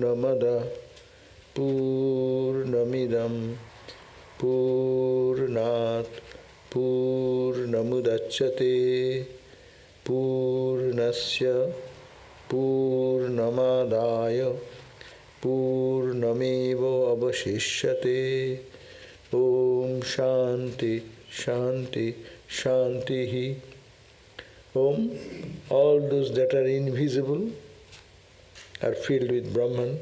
Purnamada Purnamidam Purnat Purnamudachyate Purnasya Purnamadaya Purnameva Avashishyate. Om Shanti Shanti Shantihi. Om, all those that are invisible are filled with Brahman.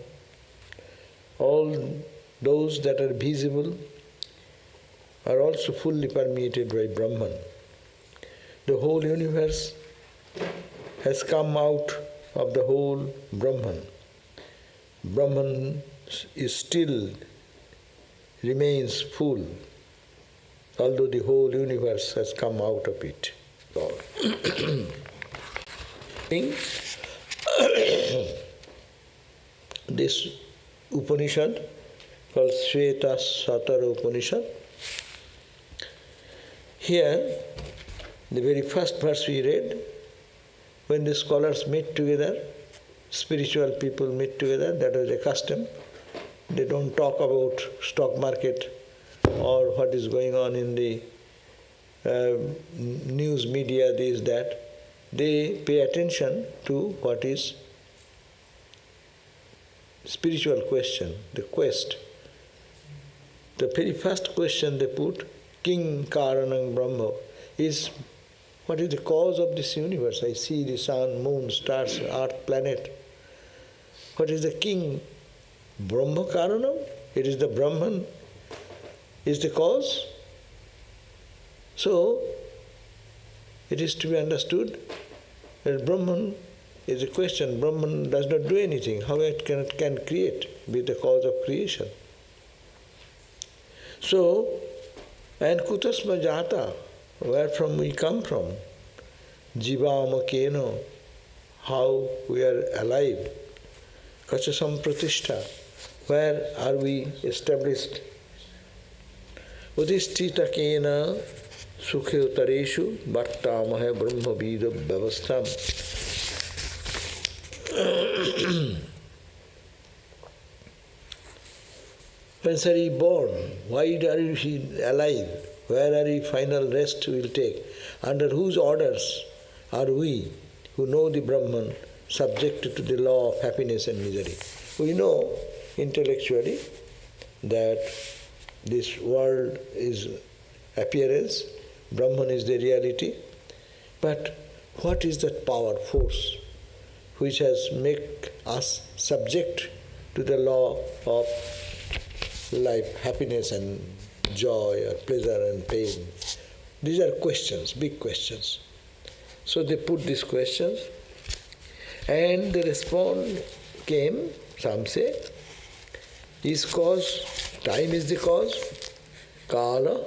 All those that are visible are also fully permeated by Brahman. The whole universe has come out of the whole Brahman. Brahman is still remains full, although the whole universe has come out of it. This Upanishad called Śvetāśvatara Upanishad. Here, the very first verse we read, when the scholars meet together, spiritual people meet together, that is a custom. They don't talk about stock market or what is going on in the news media, this, that. They pay attention to what is spiritual question, the quest. The very first question they put, King Karanang Brahma, is what is the cause of this universe? I see the sun, moon, stars, earth, planet. What is the king? Brahma Karanam? It is the Brahman is the cause. So, it is to be understood that Brahman is a question. Brahman does not do anything. How it can create, be the cause of creation. So, and kutasma jata, where from we come from, jivama keno, how we are alive, kachasam pratishtha, where are we established, udhisthita kena sukhe utareshu bhattamahe brahma vida vyavastham. Whence are ye born? Why are ye alive? Where are ye final rest will take? Under whose orders are we who know the Brahman subjected to the law of happiness and misery? We know intellectually that this world is appearance, Brahman is the reality, but what is that power, force, which has made us subject to the law of life, happiness and joy, or pleasure and pain? These are questions, big questions. So they put these questions, and the response came, some say, is cause, time is the cause, kala,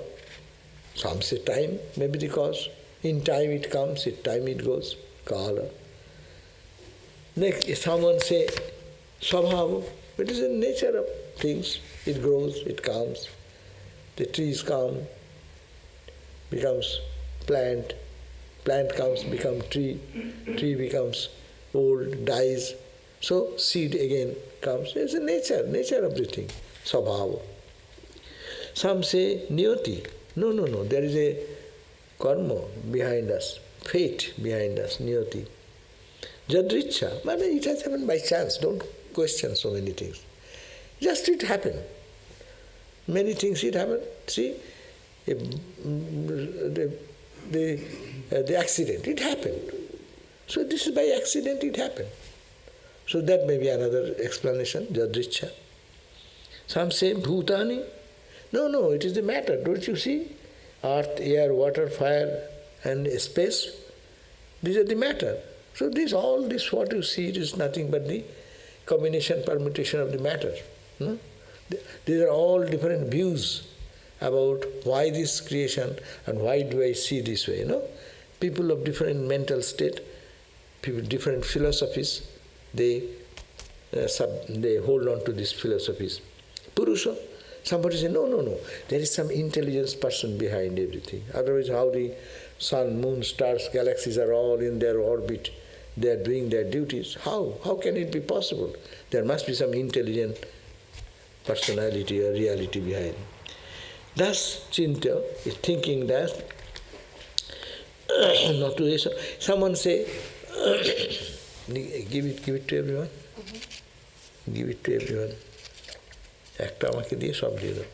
some say time may be the cause, in time it comes, in time it goes, kala. Next, someone say, svabhava, it is the nature of things, it grows, it comes, the trees come, becomes plant, plant comes, becomes tree, tree becomes old, dies, so seed again comes. It's a nature of the thing, svabhava. Some say niyati. No, there is a karma behind us, fate behind us, niyati. Jadricha, but it has happened by chance, don't question so many things. Just it happened. Many things it happened. See, the accident, it happened. So this is by accident it happened. So that may be another explanation, jadricha. Some say bhutani. No, it is the matter. Don't you see? Earth, air, water, fire, and space. These are the matter. So all this what you see, it is nothing but the combination, permutation of the matter. No? These are all different views about why this creation and why do I see this way. People of different mental state, people different philosophies, they hold on to these philosophies. Purusha, somebody say, no, there is some intelligence person behind everything. Otherwise how the sun, moon, stars, galaxies are all in their orbit they are doing their duties. How? How can it be possible? There must be some intelligent personality or reality behind. Thus, Chinta is thinking that not to listen. Someone say, give it to everyone. Give it to everyone. একটা আমাকে দিয়ে সব দিয়ে দাও।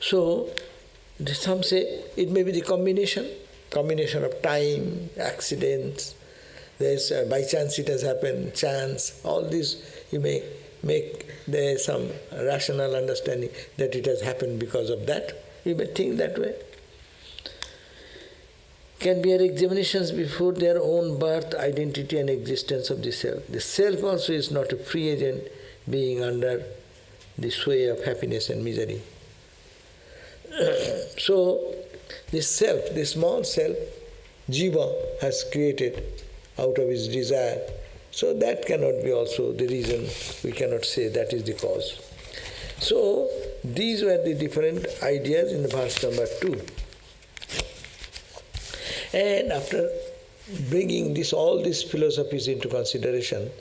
So, some say it may be the combination of time, accidents, there's by chance it has happened, chance, all this you may make there some rational understanding that it has happened because of that. You may think that way. Can be examinations before their own birth, identity and existence of the self. The self also is not a free agent being under the sway of happiness and misery. So, this self, this small self, jiva has created out of his desire. So that cannot be also the reason, we cannot say that is the cause. So, these were the different ideas in the verse number 2. And after bringing all these philosophies into consideration,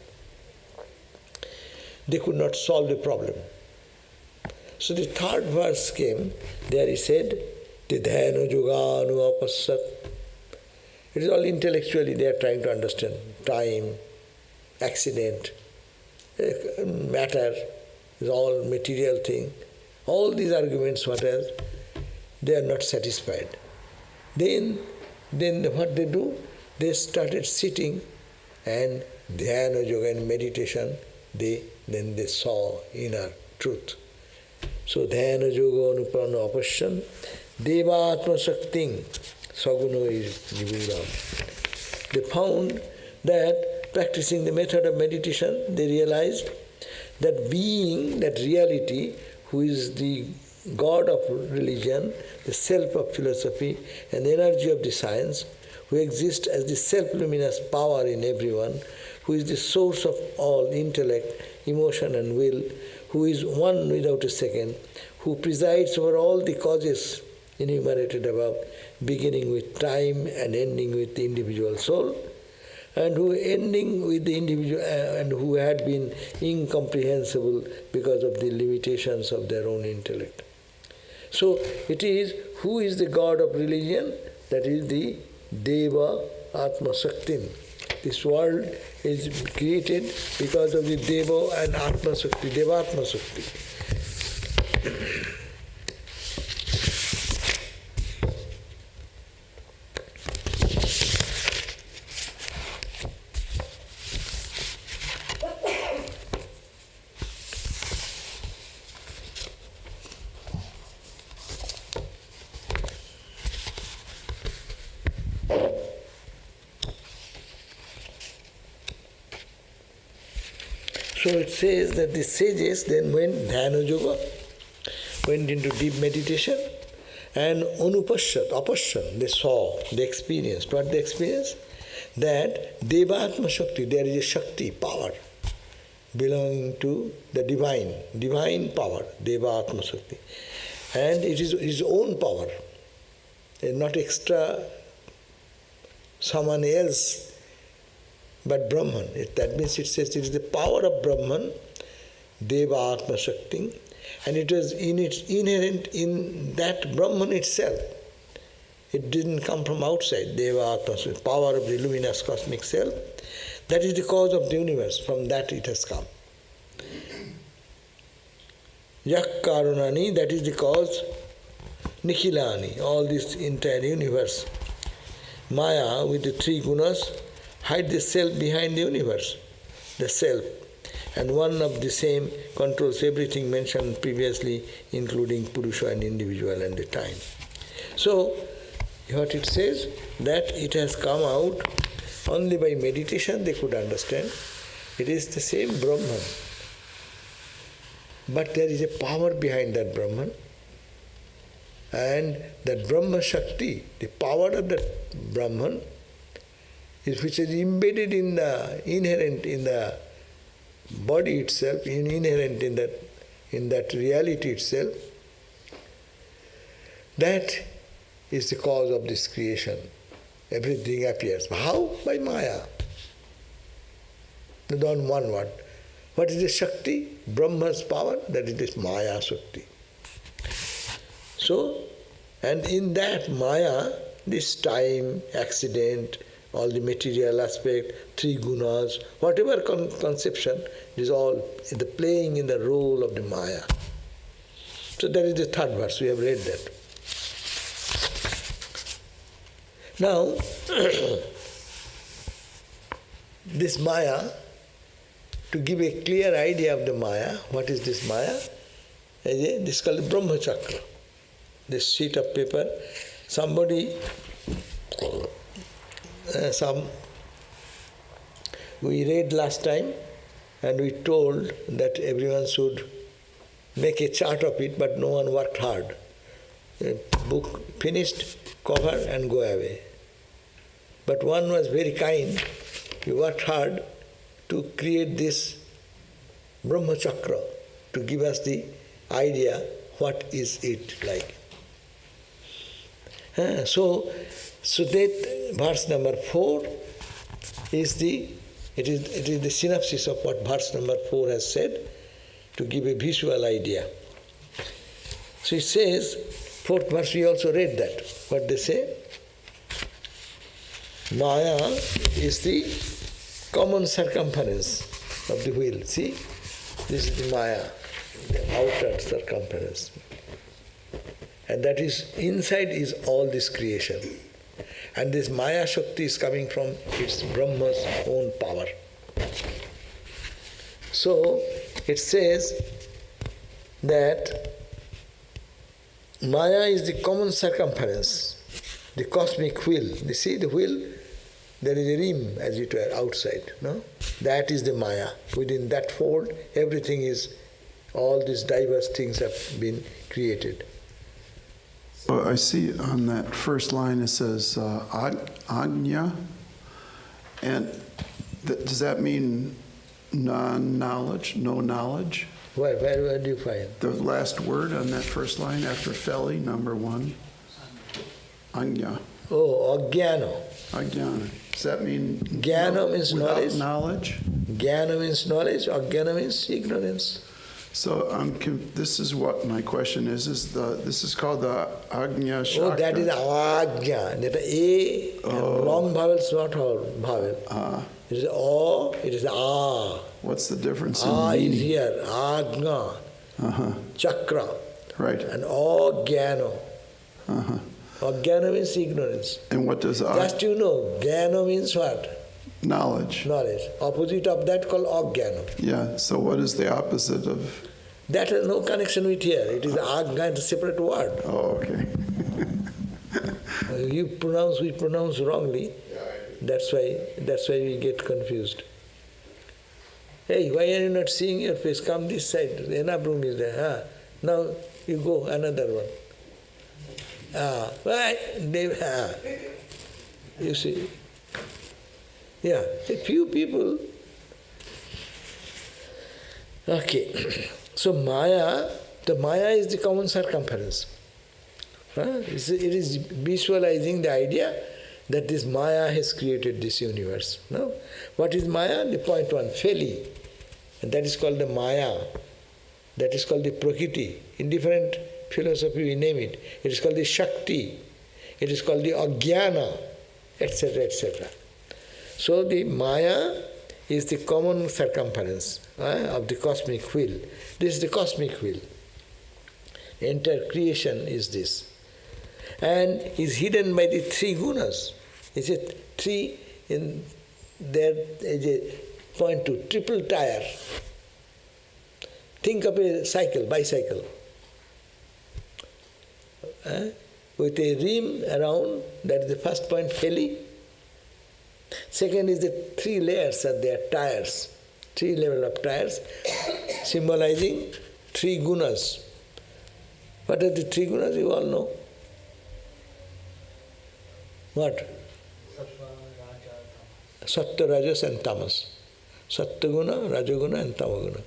they could not solve the problem. So the third verse came, there he said, Tidhenu Juganu Apassat. It is all intellectually they are trying to understand time, accident, matter, is all material thing. All these arguments, what else, they are not satisfied. Then what they do? They started sitting and dhyana yoga and meditation, then they saw inner truth. So dhyana yoga anuprana apashyan devatma shakting saguno niburam. They found that practicing the method of meditation, they realized that being, that reality, who is the God of religion, the self of philosophy, and the energy of the science, who exists as the self-luminous power in everyone, who is the source of all intellect, emotion and will, who is one without a second, who presides over all the causes enumerated above, beginning with time and ending with the individual soul, and who ending with the individual and who had been incomprehensible because of the limitations of their own intellect. So it is who is the God of religion, that is the Deva Atma Shakti. This world is created because of the Deva and Atma Shakti, Deva Atma Shakti. So it says that the sages then went dhyana yoga, went into deep meditation, and apashyan, they saw, they experienced. What they experienced? That Devatma Shakti, there is a Shakti, power, belonging to the divine power, Devatma Shakti. And it is his own power, not extra someone else, but Brahman. That means it says it is the power of Brahman, Deva Atma Shakti, and it was inherent in that Brahman itself. It didn't come from outside, Deva Atma Shakti, power of the luminous cosmic self. That is the cause of the universe, from that it has come. Yak Karunani, that is the cause, Nikhilani, all this entire universe. Maya, with the three gunas, hide the self behind the universe, the self, and one of the same controls everything mentioned previously, including Purusha and individual and the time. So, what it says, that it has come out only by meditation they could understand. It is the same Brahman, but there is a power behind that Brahman, and that Brahma Shakti, the power of that Brahman, which is embedded in the, inherent in the body itself, inherent in that reality itself, that is the cause of this creation. Everything appears. How? By Maya. Don't one word. What is the Shakti? Brahma's power, that is this Maya Shakti. So, and in that Maya, this time, accident, all the material aspect, three gunas, whatever conception, is all the playing in the role of the Maya. So that is the third verse, we have read that. Now, this Maya, to give a clear idea of the Maya, what is this Maya? This is called the Brahma Chakra. This sheet of paper, somebody, we read last time and we told that everyone should make a chart of it, but no one worked hard. Book finished, cover and go away. But one was very kind, he worked hard to create this Brahma Chakra, to give us the idea what is it like. So that verse number 4 is the synopsis of what verse number 4 has said, to give a visual idea. So it says, 4th verse we also read that. What they say? Maya is the common circumference of the wheel. See? This is the Maya, the outer circumference. And that is, inside is all this creation. And this Maya Shakti is coming from its Brahma's own power. So, it says that Maya is the common circumference, the cosmic wheel. You see the wheel? There is a rim, as it were, outside. No? That is the Maya. Within that fold, everything is, all these diverse things have been created. So I see on that first line it says Ajna, and does that mean non-knowledge, no knowledge? Where do you find? The last word on that first line after Feli, number 1. Ajna. Oh, Ajnana. Ajnana. Does that mean Jnana means knowledge? Jnana means knowledge, Ajnana means ignorance. So this is what my question is this is called the Ajna Chakra. Oh, that is Ajna. That A, and long vowels, not vowel. It is O, it is A. What's the difference in A meaning? is here, Ajna, Chakra. Right. And Ajnana. Ajnana means ignorance. And what does Just you know, Jnana means what? Knowledge. Knowledge. Opposite of that called Ajnana. Yeah, so what is the opposite of? That has no connection with here. It is Ajna, it's a separate word. Oh, okay. We pronounce wrongly. That's why we get confused. Hey, why are you not seeing your face? Come this side. Enough room is there. Now you go another one. You see. Yeah, a few people. Okay. So Maya, the Maya is the common circumference. It is visualizing the idea that this Maya has created this universe. No? What is Maya? The point 1, Feli. And that is called the Maya. That is called the Prakriti. In different philosophy we name it. It is called the Shakti. It is called the Ajnana, etc., etc. So the Maya is the common circumference of the cosmic wheel. This is the cosmic wheel. The entire creation is this. And is hidden by the three gunas. Is it three in there is a point 2, triple tire. Think of a cycle, bicycle. With a rim around, that is the first point, Feli. Second is the 3 layers are there, tires. 3 level of tires, symbolizing 3 gunas. What are the 3 gunas? You all know. What? Sattva, Rajas and Tamas. Sattva-guna, Rajaguna and Tamaguna.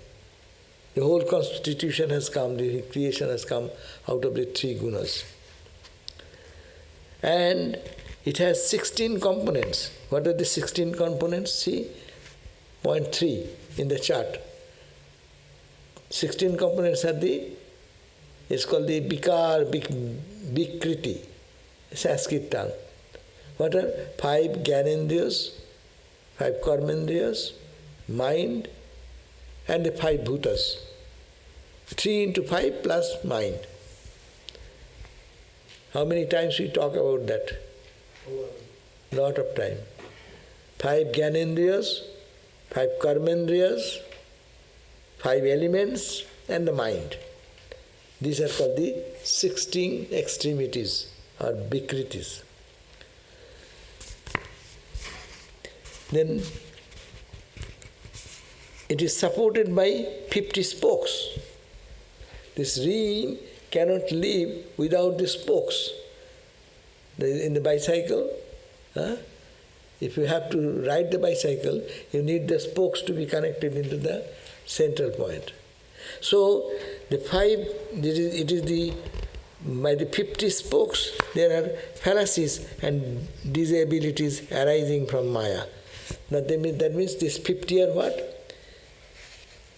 The whole constitution has come, the creation has come out of the three gunas. And it has 16 components. What are the 16 components? See, point 3 in the chart. 16 components are it's called the Bikar, Bikriti, Sanskrit term. What are 5 Gyanendriyas, 5 Karmendriyas, mind, and the 5 bhutas. 3 into 5 plus mind. How many times we talk about that? Lot of time. 5 Gyanendriyas, 5 Karmendriyas, 5 elements, and the mind. These are called the 16 extremities or Bikritis. Then it is supported by 50 spokes. This rein cannot live without the spokes. In the bicycle, if you have to ride the bicycle, you need the spokes to be connected into the central point. So the 5, by the 50 spokes, there are fallacies and disabilities arising from Maya. That means this 50 are what?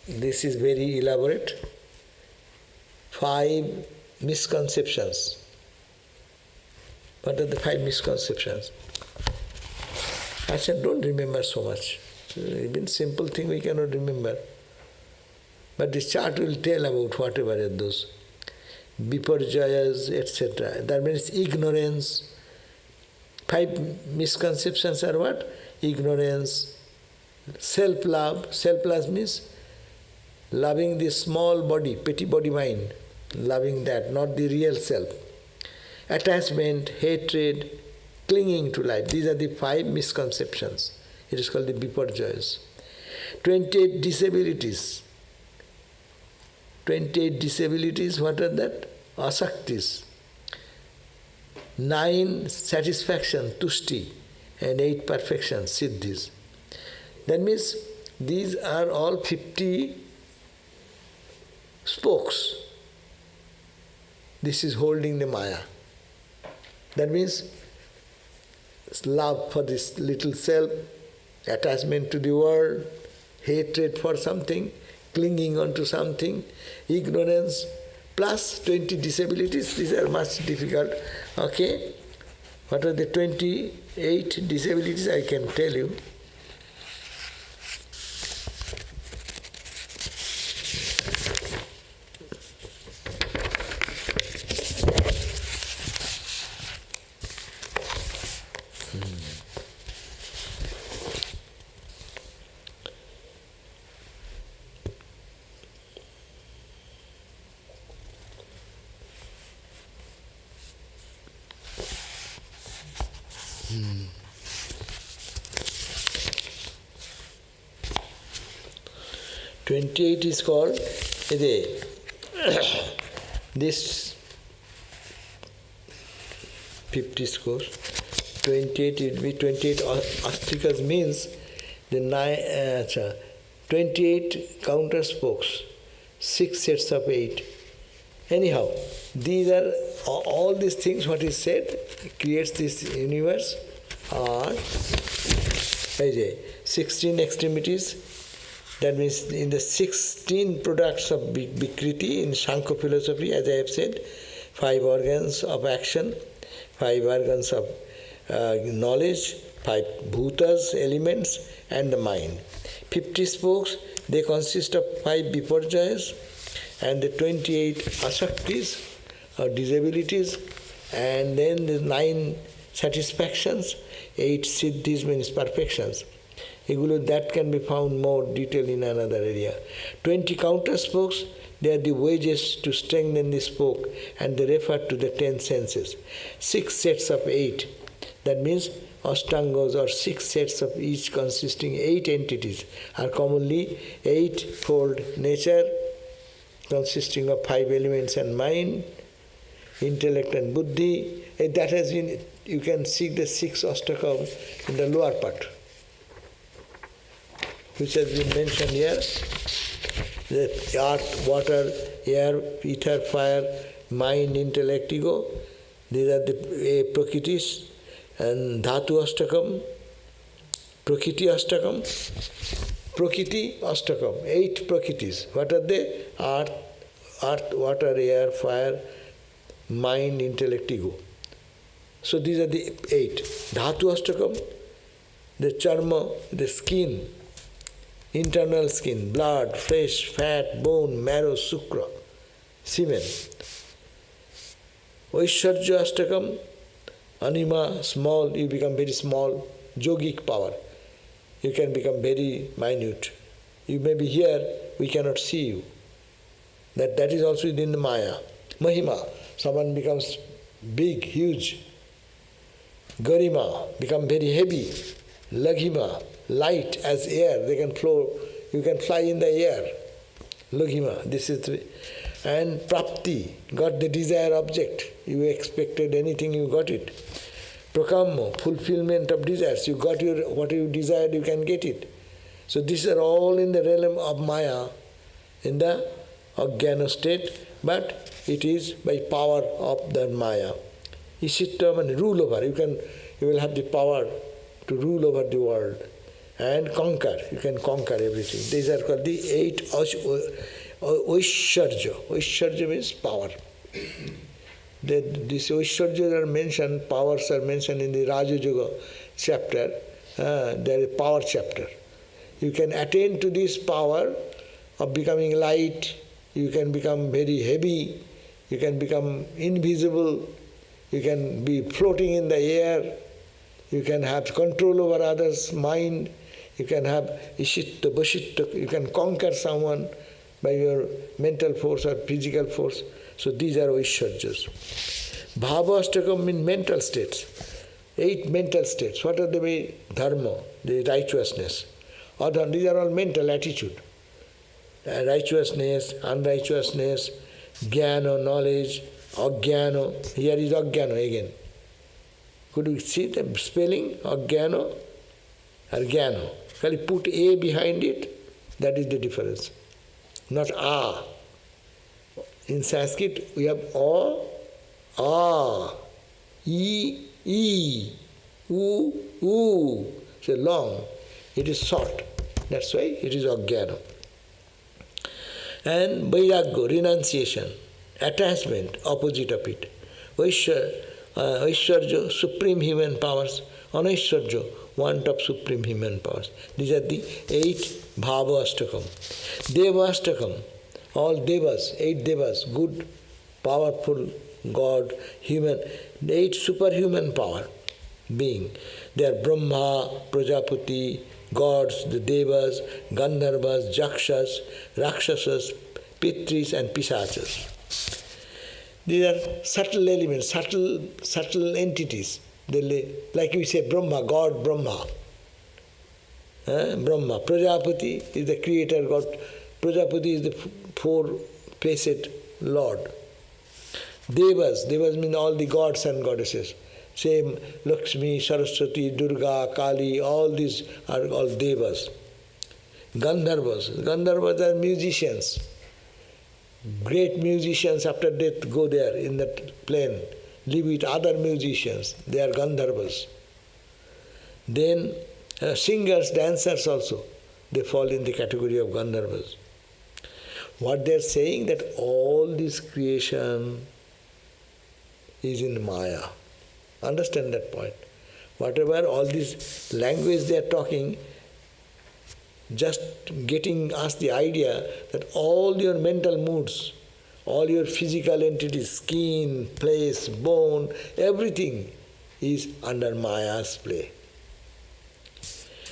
This is very elaborate. 5 misconceptions. What are the 5 misconceptions? I said, don't remember so much. Even simple thing we cannot remember. But this chart will tell about whatever are those. Biparjayas, etc. That means ignorance. 5 misconceptions are what? Ignorance, self-love. Self-love means loving the small body, petty body mind. Loving that, not the real self. Attachment, hatred, clinging to life. These are the 5 misconceptions. It is called the Biparjayas. 28 disabilities. 28 disabilities, what are that? Asaktis. 9 satisfaction, tushti, and 8 perfection, siddhis. That means these are all 50 spokes. This is holding the Maya. That means love for this little self, attachment to the world, hatred for something, clinging onto something, ignorance, plus 20 disabilities. These are much difficult. Okay? What are the 28 disabilities? I can tell you. Hmm. 28 is called this 50 scores. 28 it will be 28 astikas means the 28 counter spokes, 6 sets of 8. Anyhow, these are all these things what is said creates this universe are 16 extremities. That means in the 16 products of Vikriti in Sankhya philosophy, as I have said, 5 organs of action, 5 organs of knowledge, 5 bhutas, elements, and the mind. 50 spokes, they consist of 5 viparjayas and the 28 asaktis or disabilities, and then the 9 satisfactions, 8 siddhis means perfections. That can be found more detail in another area. 20 counter spokes, they are the wages to strengthen the spoke, and they refer to the 10 senses. 6 sets of 8, that means Ashtangas or 6 sets of each consisting 8 entities are commonly 8-fold nature, consisting of 5 elements and mind, intellect and buddhi. That has been, you can see the 6 Ashtakam in the lower part. which has been mentioned here. The earth, water, air, ether, fire, mind, intellect, ego. These are the prakritis. And dhatu astakam, prakriti astakam, prakriti astakam, 8 prakritis. What are they? Earth, water, air, fire, mind, intellect, ego. So these are the 8. Dhatu astakam, the charma, the skin, internal skin, blood, flesh, fat, bone, marrow, sukra, semen. Vaishwarja astakam, anima, small, you become very small, yogic power. You can become very minute. You may be here, we cannot see you. That is also within the Maya. Mahima, someone becomes big, huge. Garima, become very heavy. Laghima, light as air, they can flow, you can fly in the air. Laghima, this is the, and prapti, got the desired object. You expected anything, you got it. Prakammo, fulfillment of desires. You got what you desired, you can get it. So these are all in the realm of Maya, in the Ajnana state, but it is by power of the Maya. Isittam and rule over. You will have the power to rule over the world and conquer. You can conquer everything. These are called the 8 Oishwarja. Oishwarja means power. These Oishwarjas are mentioned, powers are mentioned in the Raja Yoga chapter. There is a power chapter. You can attain to this power of becoming light, you can become very heavy, you can become invisible, you can be floating in the air, you can have control over others' mind, you can have ishitta, bashitta, you can conquer someone by your mental force or physical force. So these are Vaishwarjas. Bhava-astakam means mental states. 8 mental states. What are the dharma, the righteousness? Adhan, these are all mental attitude. Righteousness, unrighteousness, jnana, knowledge, ajnana. Here is ajnana again. Could you see the spelling? Ajnana or jnana. Can you put A behind it? That is the difference. Not A. In Sanskrit, we have A, E, U. So long. It is short. That's why it is Ajnana. And Vairagya, renunciation, attachment, opposite of it. Vaishwarja, supreme human powers. Anaishwarja, want of supreme human powers. These are the 8 Bhava Astakam. Deva Astakam, all Devas, 8 Devas, good, powerful God, human, 8 superhuman power being. They are Brahma, Prajapati, gods, the Devas, Gandharvas, Jakshas, Rakshasas, Pitris and Pisachas. These are subtle elements, subtle entities. Like we say Brahma, God Brahma. Brahma. Prajapati is the creator God. Prajapati is the 4-faced Lord. Devas mean all the gods and goddesses. Same Lakshmi, Saraswati, Durga, Kali, all these are all Devas. Gandharvas are musicians. Great musicians after death go there in that plane, live with other musicians. They are Gandharvas. Then singers, dancers also, they fall in the category of Gandharvas. What they are saying that all this creation is in Maya. Understand that point. Whatever all this language they are talking, just getting us the idea that all your mental moods, all your physical entities, skin, flesh, bone, everything is under Maya's play.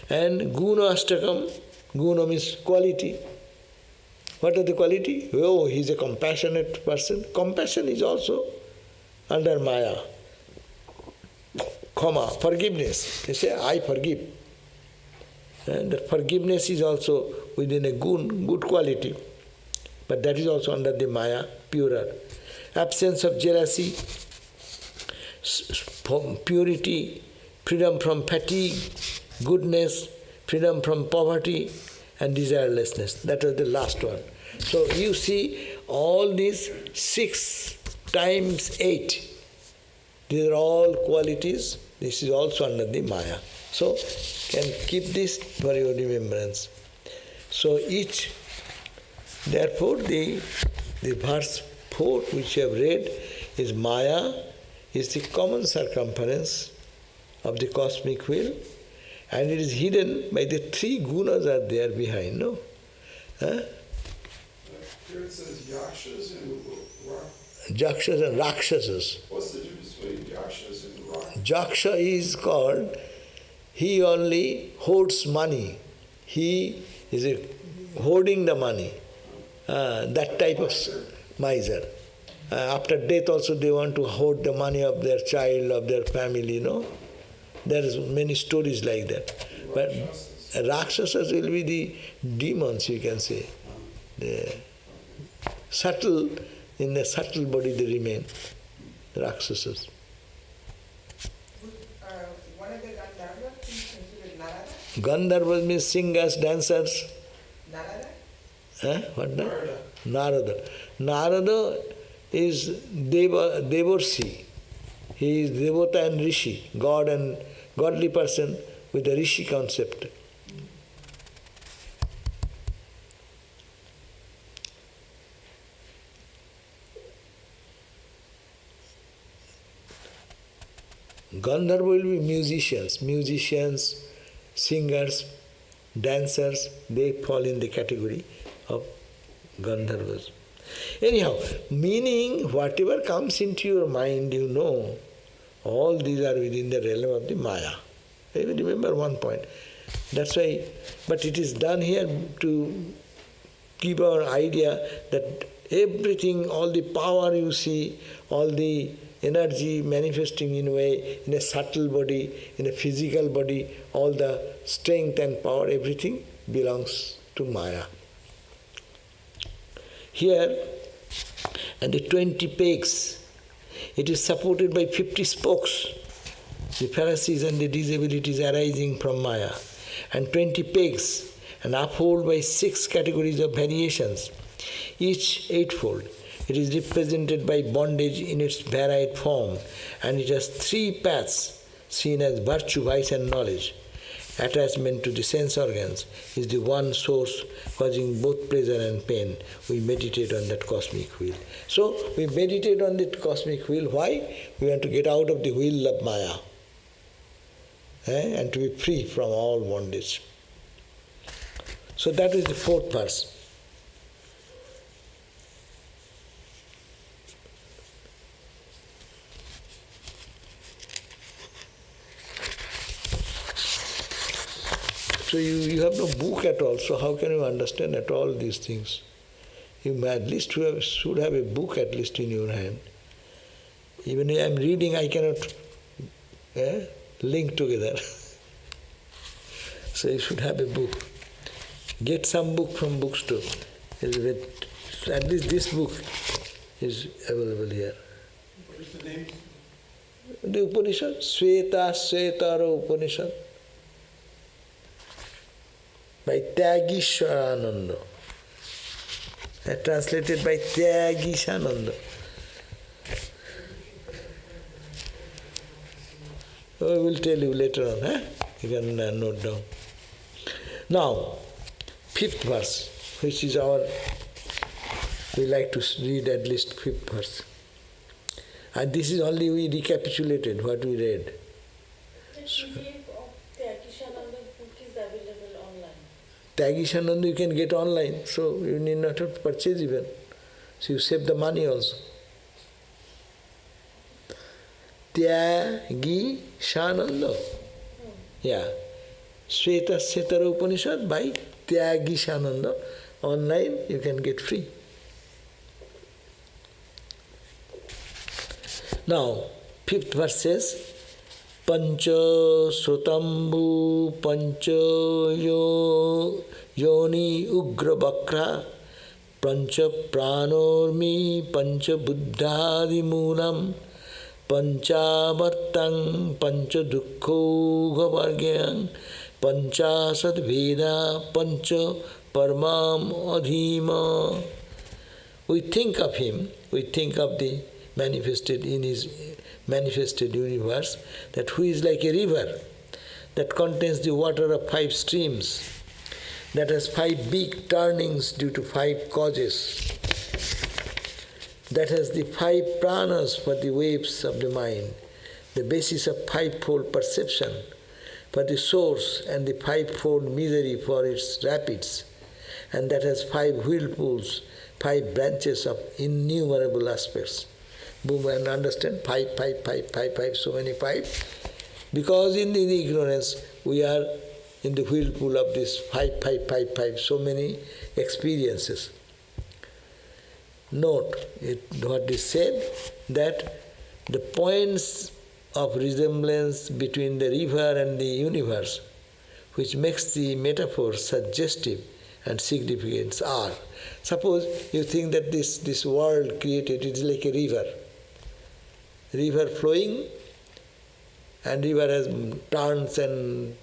And Guna Astakam, Guna means quality. What are the quality? Oh, he is a compassionate person. Compassion is also under Maya. Kama, forgiveness. They say, I forgive. And that forgiveness is also within a good quality. But that is also under the Maya, purer. Absence of jealousy, purity, freedom from fatigue, goodness, freedom from poverty, and desirelessness. That was the last one. So you see all these 6 times 8. These are all qualities. This is also under the Maya. So can keep this for your remembrance. So each, therefore the verse 4 which you have read is Maya is the common circumference of the cosmic wheel, and it is hidden by the 3 gunas are there behind, no? Huh? Here it says yakshas and Jakshas and Rakshasas. what's the difference between yakshas and rakshasas? Jaksha is called, he only hoards money. He is hoarding the money. That type of miser. After death also they want to hoard the money of their child, of their family, no? There is many stories like that. But Rakshasas will be the demons, you can say. The subtle, in the subtle body they remain, Rakshasas. One of the Gandharvas is considered Narada? Gandharvas means singers, dancers. Narada? What that? Narada. Narada is Devarsi. He is Devata and Rishi, God and godly person with the Rishi concept. Gandharva will be musicians, singers, dancers, they fall in the category of Gandharvas. Anyhow, meaning whatever comes into your mind, you know, all these are within the realm of the Maya. Remember one point. That's why, but it is done here to give our idea that everything, all the power you see, all the energy manifesting in a subtle body, in a physical body, all the strength and power, everything belongs to Maya. Here, and the 20 pegs, it is supported by 50 spokes, the Pharisees and the disabilities arising from Maya, and 20 pegs, and upheld by 6 categories of variations, each eightfold. It is represented by bondage in its varied form, and it has 3 paths, seen as virtue, vice and knowledge. Attachment to the sense organs is the one source causing both pleasure and pain. We meditate on that cosmic wheel. So we meditate on that cosmic wheel. Why? We want to get out of the wheel of Maya and to be free from all bondage. So that is the 4th verse. So you have no book at all, so how can you understand at all these things? You at least should have a book at least in your hand. Even if I am reading, I cannot link together. So you should have a book. Get some book from bookstore. At least this book is available here. What is the name? The Upanishad, Śvetāśvatara Upanishad. By Śvetāśvatara. Translated by Śvetāśvatara. I will tell you later on. You can note down. Now, 5th verse, which is we like to read at least 5th verse. And this is only we recapitulated what we read. The PDF of Tyagishananda book is available online. Tyagishananda you can get online, so you need not to purchase even. So you save the money also. Tyagishananda. Yeah. Śvetāśvatara Upanishad by Tyagishananda. Online you can get free. Now, 5th verse says, Pancha Srutambu Pancha Yoni Ugra Bakra Pancha Pranormi Pancha Buddhadi Moolam Panchavartang Pancha Dukkho Gavargyang Pancha Sadveda Pancha Paramam Adhima. We think of him, we think of the manifested in his manifested universe, that who is like a river that contains the water of 5 streams, that has 5 big turnings due to 5 causes, that has the 5 pranas for the waves of the mind, the basis of 5-fold perception, for the source and the 5-fold misery for its rapids, and that has 5 whirlpools, 5 branches of innumerable aspects. Boom, and understand? 5, so many 5. Because in the ignorance, we are in the whirlpool of this 5, so many experiences. Note what is said, that the points of resemblance between the river and the universe, which makes the metaphor suggestive and significant, are. Suppose you think that this world created is like a river flowing, and river has turns and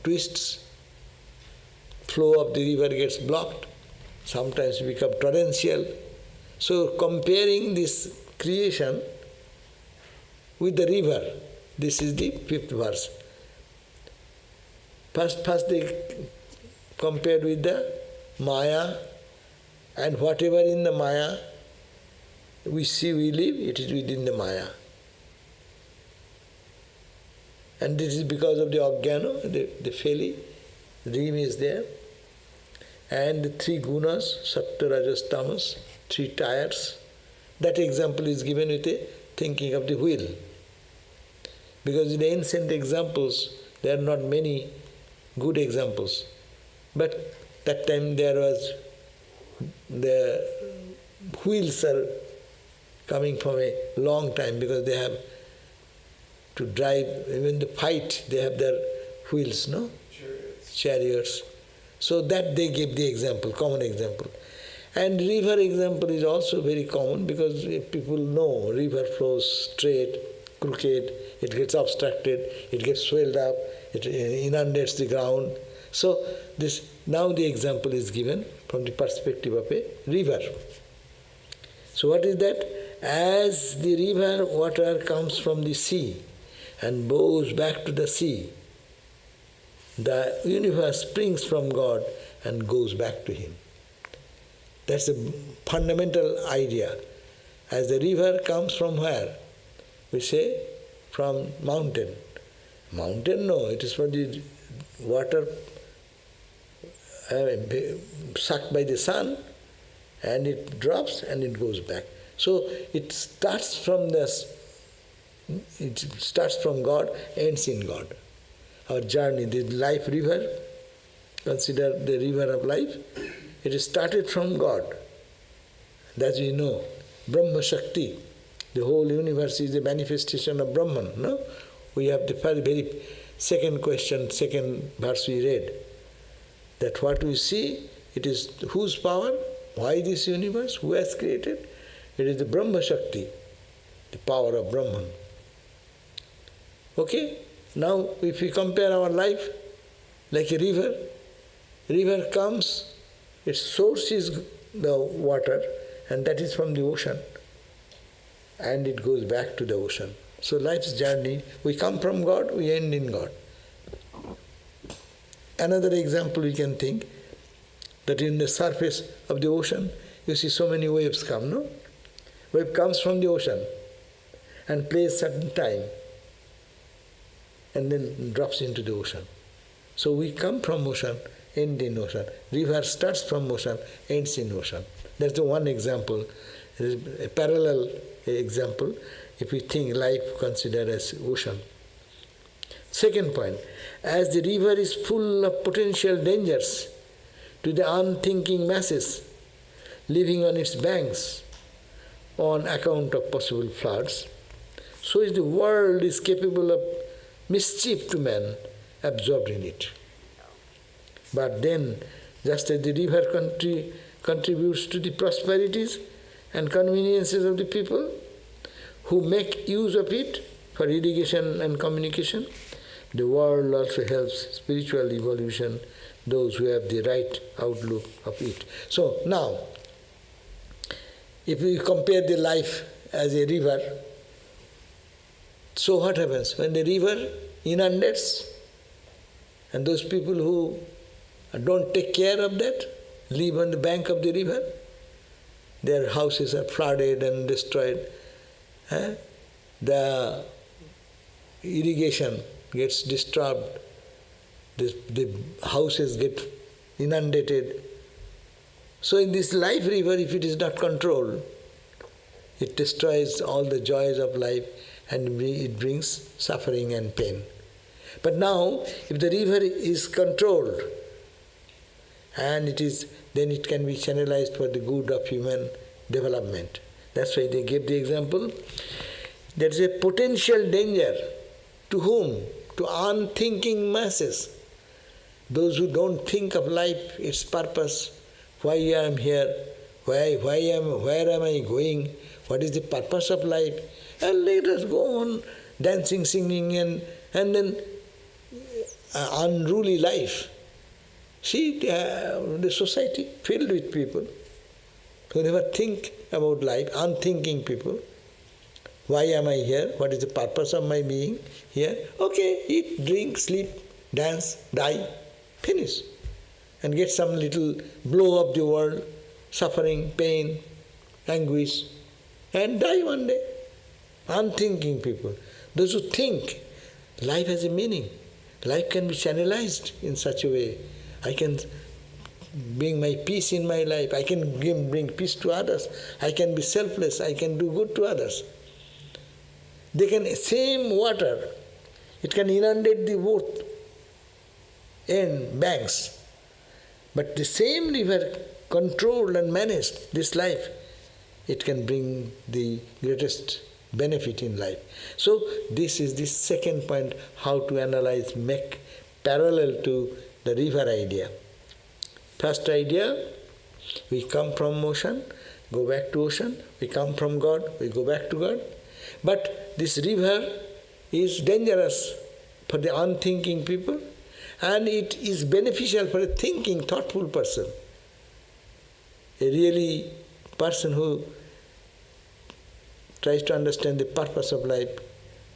twists. Flow of the river gets blocked, sometimes become torrential. So comparing this creation with the river, this is the 5th verse. First they compared with the Maya, and whatever in the Maya we see, we live, it is within the Maya. And this is because of the Ajnana, the Feli, dream is there. And the 3 gunas, Sattva, Rajas, Tamas, 3 tires. That example is given with a thinking of the wheel. Because in the ancient examples, there are not many good examples. But that time there was, the wheels are coming from a long time, because they have to drive, even the fight, they have their wheels, no? Chariots. So that they gave the example, common example. And river example is also very common, because people know river flows straight, crooked, it gets obstructed, it gets swelled up, it inundates the ground. So now the example is given from the perspective of a river. So what is that? As the river water comes from the sea and goes back to the sea, the universe springs from God and goes back to Him. That's the fundamental idea. As the river comes from where? We say from mountain. Mountain, no, it is from the water sucked by the sun, and it drops and it goes back. So it starts from God, ends in God. Our journey, the life river, consider the river of life, it is started from God. That we know. Brahma Shakti, the whole universe is a manifestation of Brahman. No? We have the very second question, second verse we read, that what we see, it is whose power? Why this universe? Who has created? It is the Brahma Shakti, the power of Brahman. Okay? Now, if we compare our life like a river comes, its source is the water, and that is from the ocean, and it goes back to the ocean. So life's journey, we come from God, we end in God. Another example we can think, that in the surface of the ocean, you see so many waves come, no? Wave comes from the ocean and plays certain time, and then drops into the ocean. So we come from ocean, end in ocean. River starts from ocean, ends in ocean. That's the one example. There is a parallel example if we think life considered as ocean. Second point, as the river is full of potential dangers to the unthinking masses living on its banks on account of possible floods, so is the world is capable of mischief to man absorbed in it. But then, just as the river contributes to the prosperities and conveniences of the people who make use of it for irrigation and communication, the world also helps spiritual evolution those who have the right outlook of it. So now, if we compare the life as a river, so what happens? When the river inundates, and those people who don't take care of that, live on the bank of the river, their houses are flooded and destroyed. The irrigation gets disturbed, the houses get inundated. So in this life river, if it is not controlled, it destroys all the joys of life and it brings suffering and pain. But now, if the river is controlled, and then it can be channelized for the good of human development. That's why they gave the example. There is a potential danger to whom? To unthinking masses. Those who don't think of life, its purpose, why I am here, where am I going, what is the purpose of life, and let us go on dancing, singing, and then unruly life. See, the society filled with people who never think about life, unthinking people. Why am I here? What is the purpose of my being here? Okay, eat, drink, sleep, dance, die, finish. And get some little blow of the world, suffering, pain, anguish, and die one day. Unthinking people. Those who think life has a meaning. Life can be channelized in such a way. I can bring my peace in my life. I can bring peace to others. I can be selfless. I can do good to others. They can, same water, it can inundate the both end banks. But the same river controlled and managed this life, it can bring the greatest benefit in life. So this is the second point, how to analyze, make parallel to the river idea. First idea, we come from ocean, go back to ocean. We come from God, we go back to God. But this river is dangerous for the unthinking people, and it is beneficial for a thinking, thoughtful person. A really person who tries to understand the purpose of life,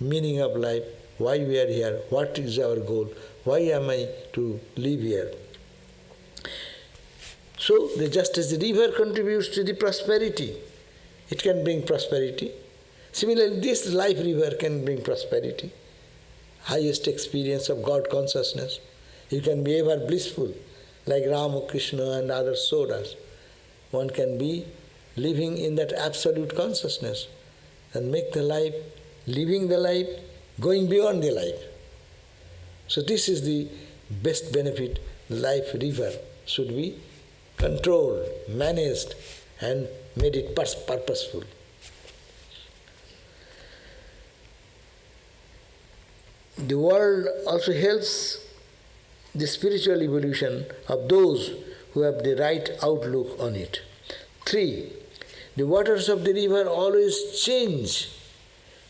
meaning of life, why we are here, what is our goal, why am I to live here. So, just as the river contributes to the prosperity, it can bring prosperity. Similarly, this life river can bring prosperity, highest experience of God consciousness. You can be ever blissful, like Rama, Krishna and other sodas. One can be living in that absolute consciousness and make the life, living the life, going beyond the life. So this is the best benefit. Life river should be controlled, managed, and made it purposeful. The world also helps the spiritual evolution of those who have the right outlook on it. 3. The waters of the river always change,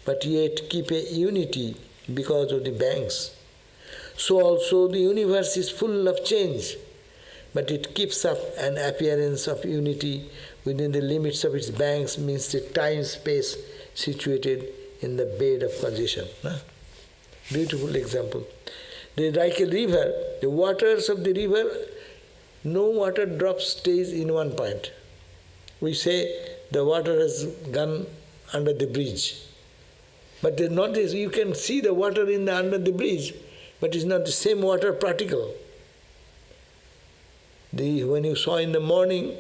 but yet keep a unity because of the banks. So also the universe is full of change, but it keeps up an appearance of unity within the limits of its banks, means the time-space situated in the bed of causation. Beautiful example. Like a river, the waters of the river, no water drop stays in one point. We say the water has gone under the bridge. But notice, you can see the water under the bridge, but it's not the same water particle. When you saw in the morning,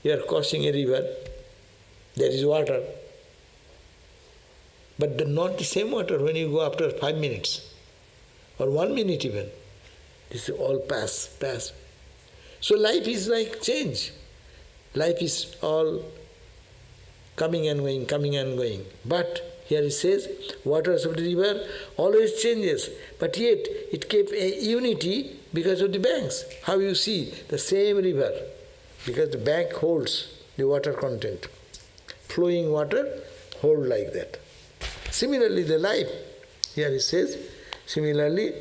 you are crossing a river, there is water. But not the same water when you go after 5 minutes, or 1 minute even. This is all pass. So life is like change. Life is all coming and going. But here it says, waters of the river always changes, but yet it kept a unity because of the banks. How you see the same river, because the bank holds the water content. Flowing water hold like that. Similarly, the life, here it says, similarly,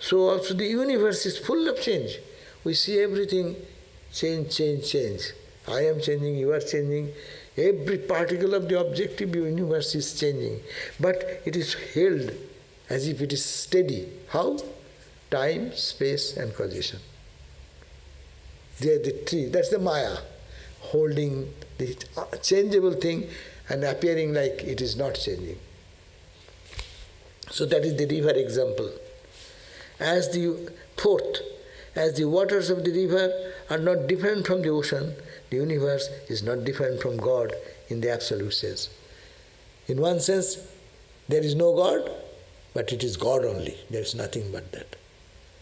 so also the universe is full of change. we see everything change, change, change. I am changing, you are changing. Every particle of the objective universe is changing. But it is held as if it is steady. How? Time, space and causation. They are the three. That's the Maya, holding the changeable thing and appearing like it is not changing. So that is the river example. As the fourth, as the waters of the river are not different from the ocean, the universe is not different from God in the absolute sense. In one sense, there is no God, but it is God only. There is nothing but that.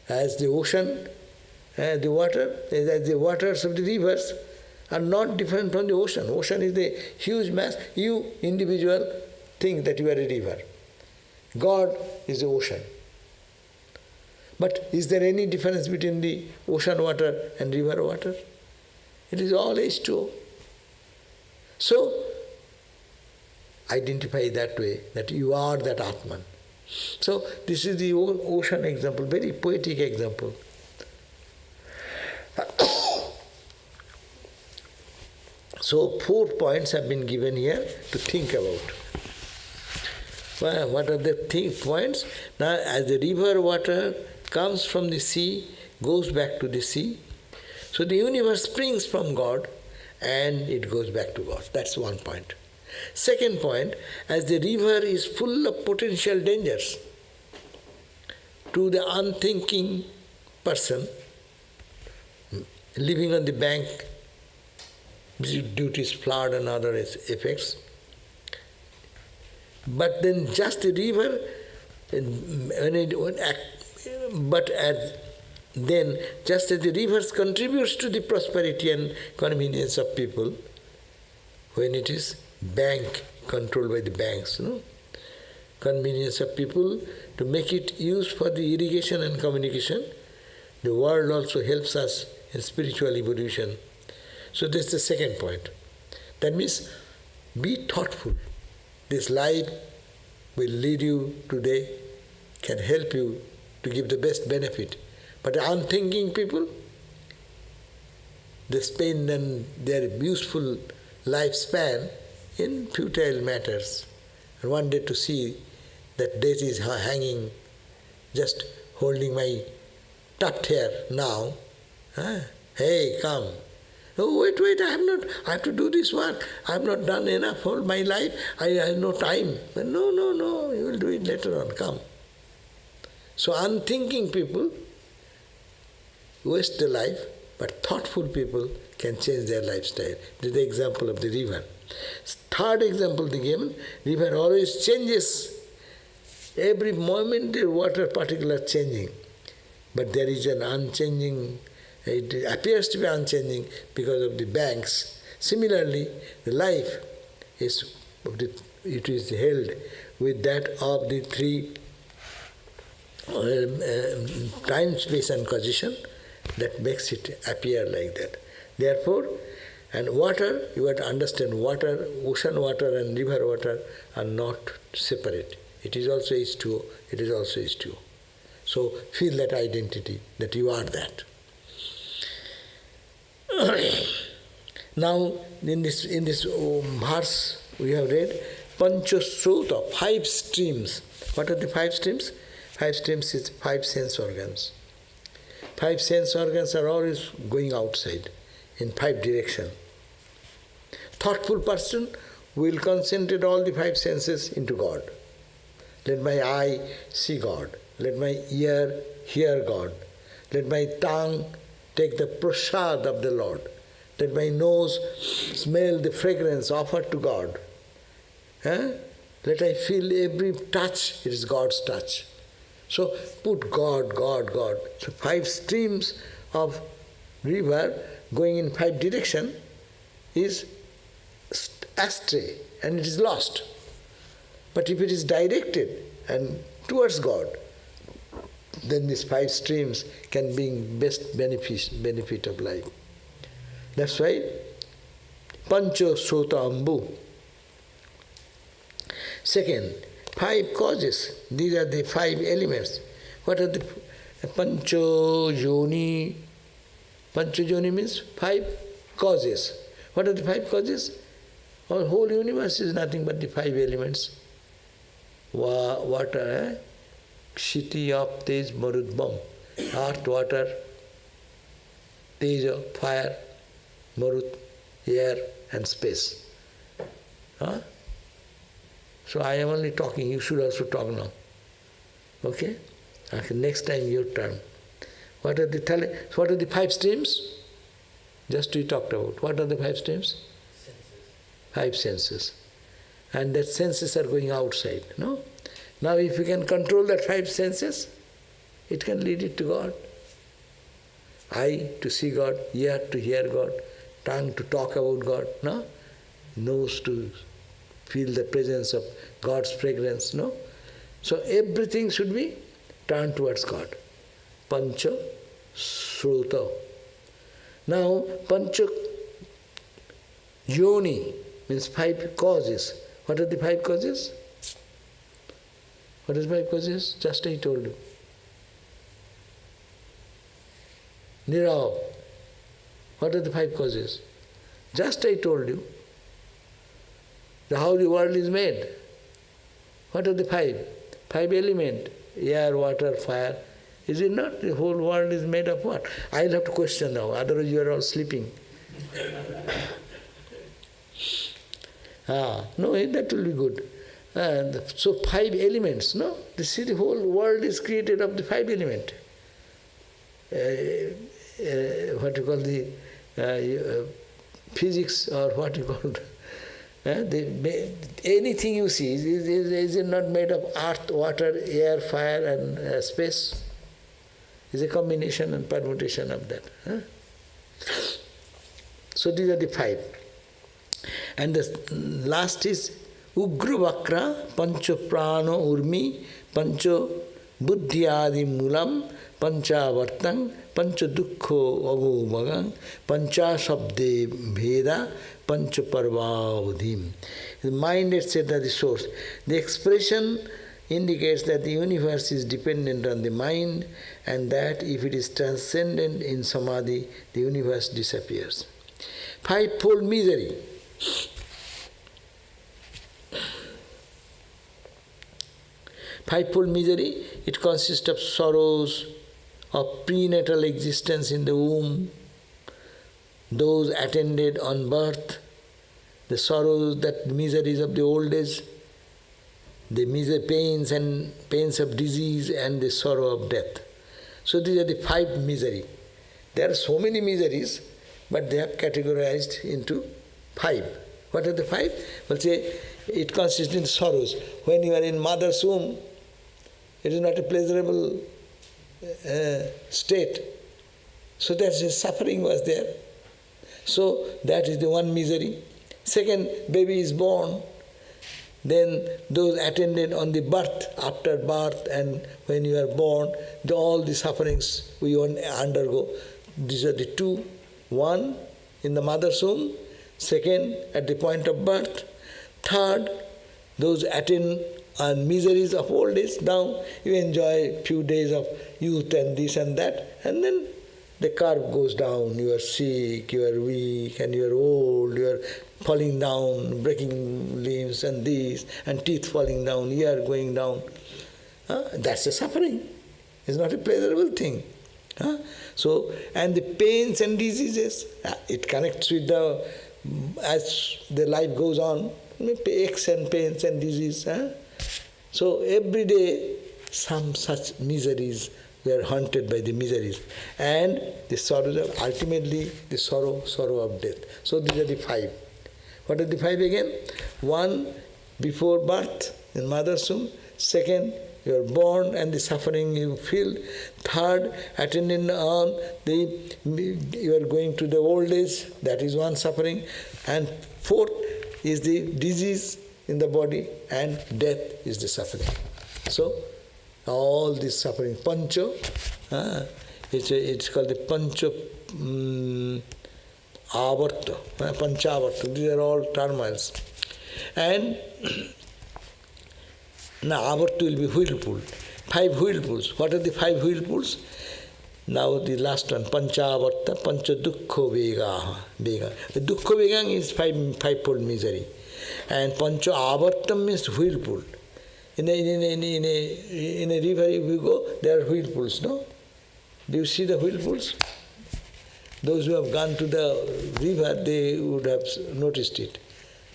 As the ocean, as the waters of the rivers are not different from the ocean. Ocean is the huge mass. You, individual, think that you are a river. God is the ocean. But is there any difference between the ocean water and river water? It is all H2O. So, identify that way, that you are that Atman. So, this is the ocean example, very poetic example. So, 4 points have been given here to think about. What are the points? Now, as the river water comes from the sea, goes back to the sea, so the universe springs from God and it goes back to God. That's one point. Second point, as the river is full of potential dangers to the unthinking person living on the bank due to its flood and other effects, but then just the river, then just as the rivers contributes to the prosperity and convenience of people, when it is bank controlled by the banks, convenience of people to make it used for the irrigation and communication, the world also helps us in spiritual evolution. So that's the second point. That means be thoughtful. This life will lead you today, can help you to give the best benefit. But unthinking people, they spend their useful lifespan in futile matters. And one day to see that death is hanging, just holding my tucked hair now. Hey, come. Oh, wait, I have to do this work. I have not done enough all my life. I have no time. But no, you will do it later on, come. So unthinking people waste their life, but thoughtful people can change their lifestyle. This is the example of the river. Third example they given, river always changes. Every moment the water particle are changing. But there is an unchanging, it appears to be unchanging because of the banks. Similarly, the life is held with that of the three time, space and causation that makes it appear like that. Therefore, and water, you have to understand water, ocean water and river water are not separate. It is also H2O, it is also H2O. So feel that identity, that you are that. Now, in this verse we have read, Panchasrota, 5 streams. What are the 5 streams? 5 streams is 5 sense organs. 5 sense organs are always going outside in 5 directions. Thoughtful person will concentrate all the 5 senses into God. Let my eye see God. Let my ear hear God. Let my tongue take the prasad of the Lord. Let my nose smell the fragrance offered to God. Let I feel every touch, it is God's touch. So put God, God, God. So 5 streams of river going in 5 directions is astray and it is lost. But if it is directed and towards God, then these 5 streams can bring best benefit of life. That's why Pancho Sota Ambu. Second, 5 causes. These are the 5 elements. What are the Pancho Yoni Panchajoni means 5 causes. What are the 5 causes? Our whole universe is nothing but the 5 elements. Water, Kshiti, Ap, Tej, Marut, Bam. Earth, water, Teja, fire, Marut, air and space. So I am only talking, you should also talk now. Okay? Next time your turn. What are the 5 streams? Just we talked about. What are the 5 streams? Senses. 5 senses. And that senses are going outside, no? Now if you can control that 5 senses, it can lead it to God. Eye to see God, ear to hear God, tongue to talk about God, no? Nose to feel the presence of God's fragrance, no? So everything should be turned towards God. Pancha Srota. Now, Pancha Yoni means 5 causes. What are the 5 causes? What is 5 causes? Just I told you. Nirav. What are the 5 causes? Just I told you. How the world is made. What are the 5? 5 elements. Air, water, fire. Is it not? The whole world is made of what? I'll have to question now, otherwise you are all sleeping. No, that will be good. So 5 elements, no? The whole world is created of the 5 elements. What you call the physics, or what you call anything you see, is it not made of earth, water, air, fire and space? It's a combination and permutation of that. So these are the 5. And the last is Ugra Vakra, Pancha Prano Urmi, Pancha Buddhyadi Mulam, Pancha Vartang, Pancha Dukkho Agu Bhagang, Pancha Sabde Veda, Pancha Parvavadhim. The mind, etc., the source. The expression indicates that the universe is dependent on the mind, and that if it is transcendent in samadhi, the universe disappears. 5-fold misery. Five-fold misery, it consists of sorrows of prenatal existence in the womb, those attended on birth, the sorrows, that miseries of the old age, the pains of disease, and the sorrow of death. So these are the 5 misery. There are so many miseries, but they have categorized into 5. What are the 5? Well, say it consists in sorrows. When you are in mother's womb, it is not a pleasurable state. So that's the suffering was there. So that is the one misery. Second, baby is born. Then those attended on the birth, after birth and when you are born, all the sufferings we undergo. These are the 2. 1, in the mother's womb. 2, at the point of birth. 3, those attend on miseries of old age. Now you enjoy a few days of youth and this and that, and then the curve goes down. You are sick, you are weak, and you are old, you are falling down, breaking limbs and this, and teeth falling down, ear going down. That's a suffering. It's not a pleasurable thing. So, and the pains and diseases, it connects with as the life goes on, aches and pains and disease. So every day some such miseries, we are haunted by the miseries. And the sorrows of, ultimately the sorrow of death. So these are the 5. What are the 5 again? 1, before birth in mother's womb. 2, you are born and the suffering you feel. 3, attending on you are going to the old age, that is one suffering. And 4 is the disease in the body, and death is the suffering. So all this suffering, pancha, it's called the pancha avarta, panchavarta. These are all turmoils. And now avarta will be whirlpool. 5 whirlpools. What are the 5 whirlpools? Now the last one, Panchavarta, Pancha Dukkho Vega. The Dukkho Vega is fivefold misery. And Pancha Avartam means whirlpool. In a river if you go, there are whirlpools, no? Do you see the whirlpools? Those who have gone to the river, they would have noticed it.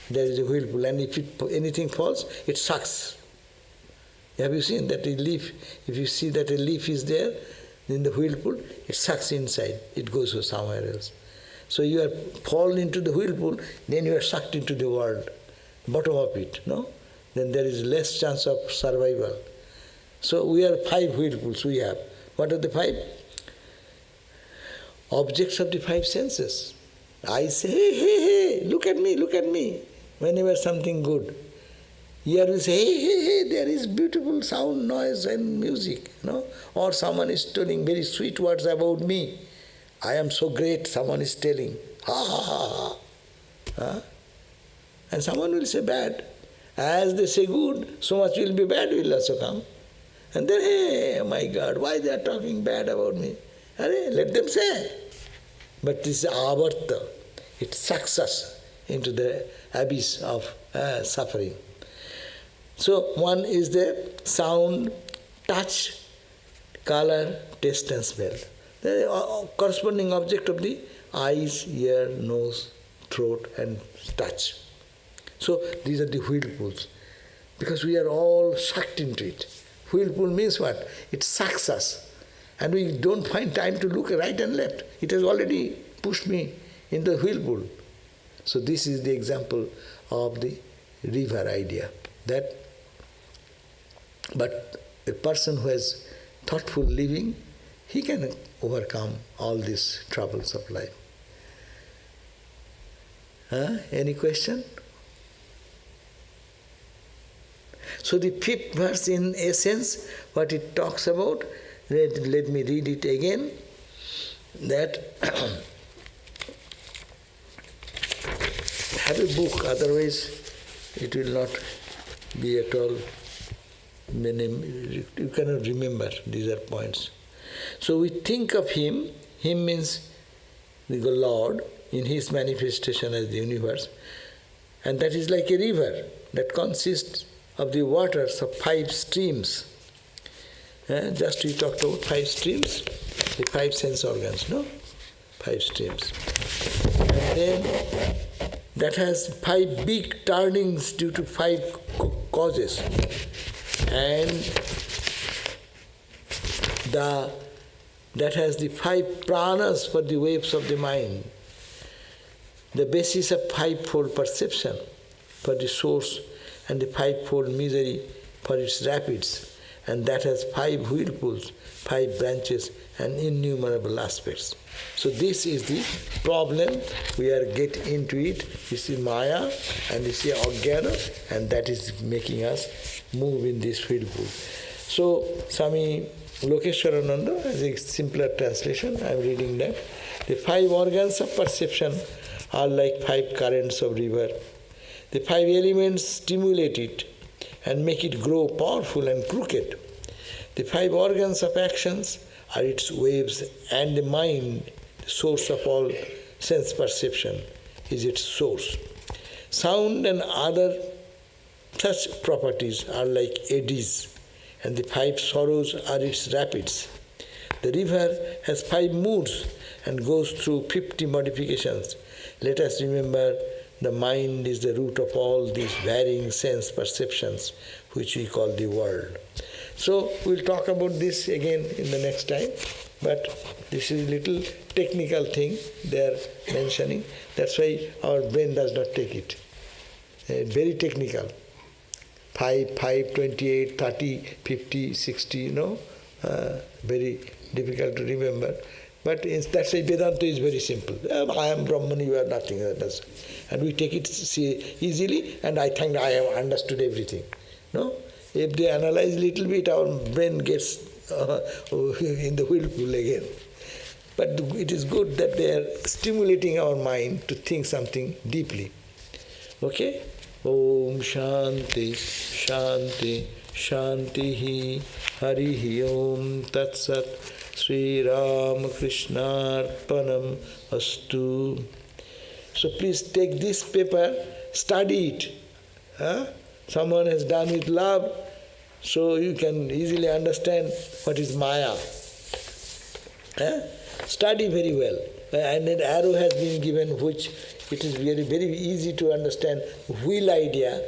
There is a whirlpool, and if anything falls, it sucks. Have you seen that a leaf? If you see that a leaf is there in the whirlpool, it sucks inside. It goes to somewhere else. So you are fallen into the whirlpool, then you are sucked into the world, bottom of it, no? Then there is less chance of survival. So we are 5 whirlpools we have. What are the 5? Objects of the 5 senses. I say, hey, look at me, whenever something good. Here we say, hey, there is beautiful sound, noise and music, no? Or someone is telling very sweet words about me. I am so great, someone is telling, ha ha ha ha. Huh? And someone will say bad. As they say good, so much will be bad will also come. And then, hey, my God, why they are talking bad about me? Let them say. But this is avarta. It sucks us into the abyss of suffering. So one is the sound, touch, color, taste and smell. The corresponding object of the eyes, ear, nose, throat and touch. So these are the whirlpools. Because we are all sucked into it. Whirlpool means what? It sucks us. And we don't find time to look right and left. It has already pushed me in the whirlpool. So this is the example of the river idea. But a person who has thoughtful living, he can overcome all these troubles of life. Any question? So the 5th verse in essence, what it talks about, let me read it again, that have a book, otherwise it will not be at all, you cannot remember, these are points. So we think of Him means the Lord in His manifestation as the universe, and that is like a river that consists of the waters of 5 streams. Just we talked about 5 streams, the 5 sense organs, no? 5 streams. And then that has 5 big turnings due to 5 causes. And that has the 5 pranas for the waves of the mind. The basis of 5-fold perception for the source and the 5-fold misery for its rapids, and that has 5 whirlpools, 5 branches and innumerable aspects. So this is the problem. We are getting into it. This is Maya and this is Ajnana, and that is making us move in this whirlpool. So Swami Lokeshwarananda has a simpler translation. I am reading that. The 5 organs of perception are like 5 currents of river. The 5 elements stimulate it and make it grow powerful and crooked. The 5 organs of actions are its waves, and the mind, the source of all sense perception, is its source. Sound and other such properties are like eddies, and the 5 sorrows are its rapids. The river has 5 moods and goes through 50 modifications. Let us remember the mind is the root of all these varying sense perceptions, which we call the world. So we'll talk about this again in the next time, but this is a little technical thing they are mentioning. That's why our brain does not take it. Very technical. 5, 28, 30, 50, 60, very difficult to remember. But that's why Vedanta is very simple. I am Brahman, you are nothing. And we take it easily, and I think I have understood everything. No? If they analyze a little bit, our brain gets in the whirlpool again. But it is good that they are stimulating our mind to think something deeply. Okay? Om Shanti, Shanti, Shanti, Harihi Om Tat Sat. Sri Ram Krishnarpanam Astu. So please take this paper, study it. Huh? Someone has done with love, so you can easily understand what is Maya. Huh? Study very well. And an arrow has been given which it is very, very easy to understand wheel idea,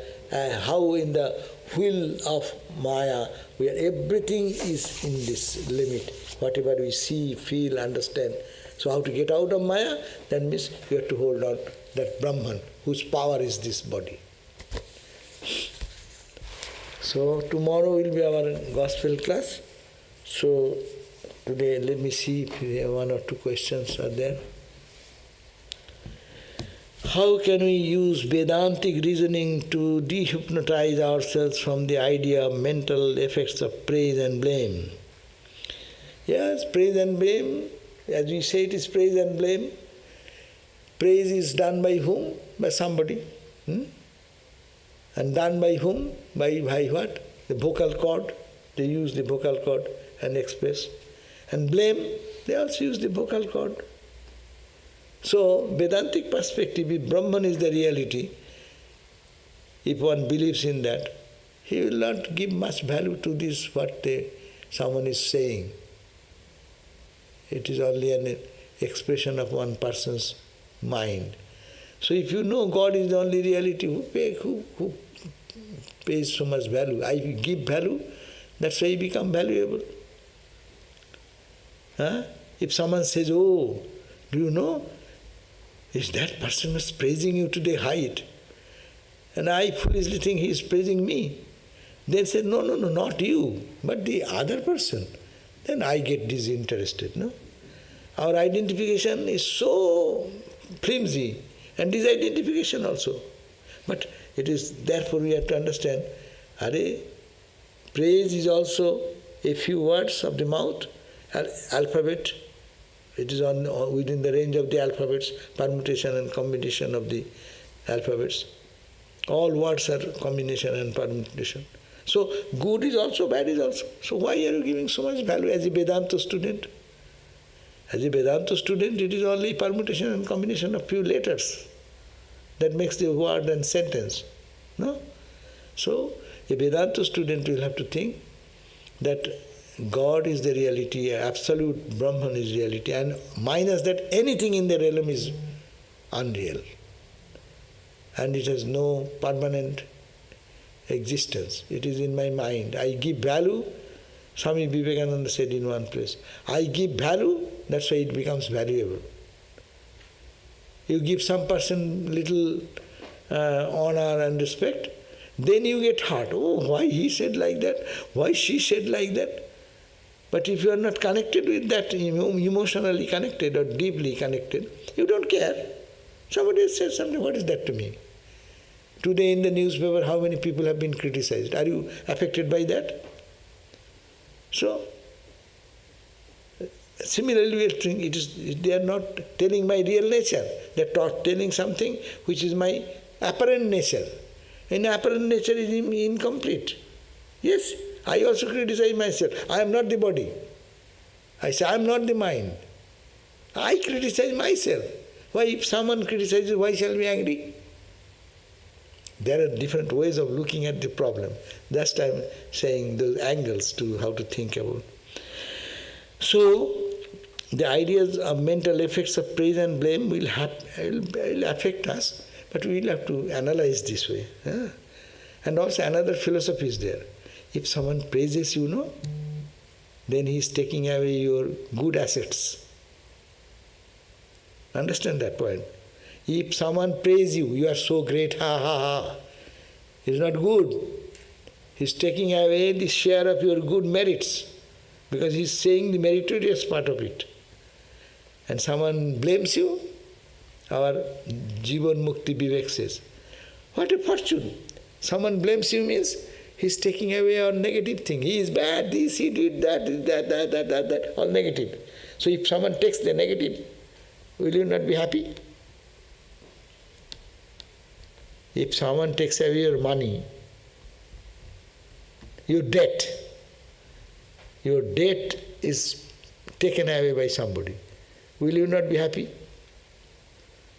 how in the wheel of Maya, where everything is in this limit. Whatever we see, feel, understand. So how to get out of Maya? That means you have to hold on that Brahman, whose power is this body. So tomorrow will be our gospel class. So today let me see if we have one or two questions are there. How can we use Vedantic reasoning to dehypnotize ourselves from the idea of mental effects of praise and blame? Yes, praise and blame, as we say, it is praise and blame. Praise is done by whom? By somebody. And done by whom? By what? The vocal cord. They use the vocal cord and express. And blame, they also use the vocal cord. So, Vedantic perspective, if Brahman is the reality, if one believes in that, he will not give much value to this, what someone is saying. It is only an expression of one person's mind. So if you know God is the only reality, who pays so much value? I give value, that's why you become valuable. Huh? If someone says, oh, do you know, is that person was praising you today height? And I foolishly think he is praising me. Then say, no, not you, but the other person. Then I get disinterested, no? Our identification is so flimsy, and disidentification also. But it is, therefore we have to understand, praise is also a few words of the mouth, alphabet. It is within the range of the alphabets, permutation and combination of the alphabets. All words are combination and permutation. So good is also, bad is also. So why are you giving so much value as a Vedanta student? As a Vedanta student, it is only permutation and combination of few letters that makes the word and sentence. No? So a Vedanta student will have to think that God is the reality, absolute Brahman is reality, and minus that anything in the realm is unreal. And it has no permanent existence. It is in my mind. I give value. Swami Vivekananda said in one place, I give value, that's why it becomes valuable. You give some person little honor and respect, then you get hurt. Oh, why he said like that? Why she said like that? But if you are not connected with that, emotionally connected or deeply connected, you don't care. Somebody has said something, what is that to me? Today in the newspaper, how many people have been criticized? Are you affected by that? So, similarly, we are thinking they are not telling my real nature. They are telling something which is my apparent nature. And apparent nature is incomplete. Yes, I also criticize myself. I am not the body. I say I am not the mind. I criticize myself. Why, if someone criticizes, why shall we be angry? There are different ways of looking at the problem. That's why I'm saying those angles to how to think about. So, the ideas of mental effects of praise and blame will affect us, but we will have to analyze this way. Yeah? And also another philosophy is there. If someone praises you, then he is taking away your good assets. Understand that point? If someone praises you, you are so great, ha ha ha. It's not good. He's taking away the share of your good merits because he's saying the meritorious part of it. And someone blames you, our Jivan Mukti Vivek says, what a fortune. Someone blames you means he's taking away our negative thing. He is bad, this, he did that, all negative. So if someone takes the negative, will you not be happy? If someone takes away your money, your debt is taken away by somebody. Will you not be happy?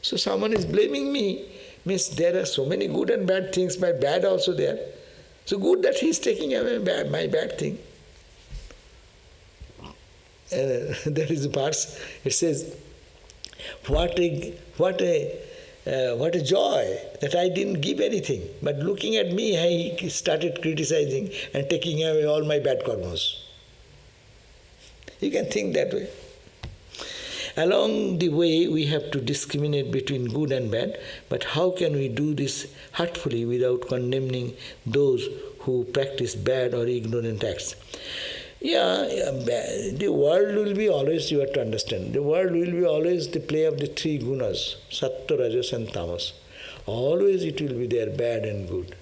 So someone is blaming me, means there are so many good and bad things, but bad also there. So good that he is taking away my bad thing. And there is a verse, it says, what a joy that I didn't give anything. But looking at me, he started criticizing and taking away all my bad karmas. You can think that way. Along the way, we have to discriminate between good and bad, but how can we do this heartfully without condemning those who practice bad or ignorant acts? The world will be always, you have to understand, the world will be always the play of the three gunas, sattva, rajas and tamas. Always it will be there, bad and good.